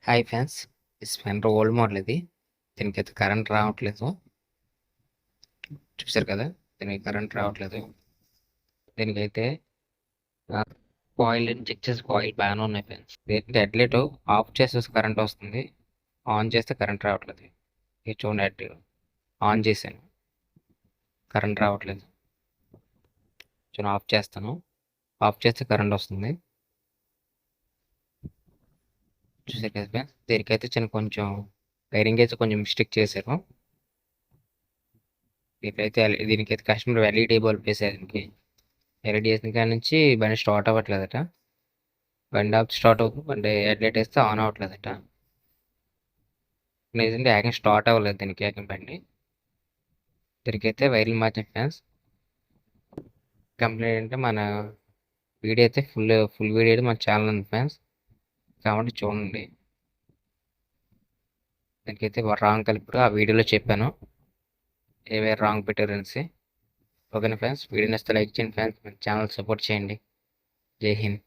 Hi fans. ఈ స్పెండర్ old model ఇది. దీనికైతే కరెంట్ రావట్లేదు. చూసారు కదా, దీనికి కరెంట్ రావట్లేదు. దీనికైతే కాయిల్ చెక్ చేసి కాయిల్ బాగానే ఉన్నాయి ఫ్యాన్స్. దీనికి హెడ్లైట్ ఆఫ్ చేసేసి కరెంట్ వస్తుంది, ఆన్ చేస్తే కరెంట్ రావట్లేదు. ఇది చూడండి, హెడ్ ఆన్ చేశాను, కరెంట్ రావట్లేదు. చూడండి, ఆఫ్ చేస్తాను, ఆఫ్ చేస్తే కరెంట్ వస్తుంది. చూసారు కదా ఫ్యాన్స్, దీనికైతే కొంచెం వైరింగ్ అయితే కొంచెం మిస్టేక్ చేశారు. దీనికైతే కస్టమర్ ఎల్ఈడి బల్బ్ వేసారు. దీనికి ఎల్ఈడి వేసిన కాడ నుంచి బండి స్టార్ట్ అవ్వట్లేదట. బండి ఆఫ్ స్టార్ట్ అవుతుంది, బండి హెడ్లైట్ వేస్తే ఆన్ అవ్వట్లేదట. నిజంగా ఏకంగా స్టార్ట్ అవ్వలేదు దీనికి, ఏకంగా బండి. దీనికైతే వైర్లు మార్చిన ఫ్యాన్స్. కంప్లీట్ అంటే మన వీడియో అయితే ఫుల్ వీడియో అయితే మన ఛానల్ ఉంది ఫ్యాన్స్, కాబట్టి చూడండి. దానికైతే రాంగ్ కలిపి ఆ వీడియోలో చెప్పాను ఏవే రాంగ్ పెట్టారు అనేసి. ఓకేనా ఫ్యాన్స్, వీడియో నచ్చితే లైక్ చేయండి ఫ్యాన్స్, మన ఛానల్ సపోర్ట్ చేయండి. జై హింద్.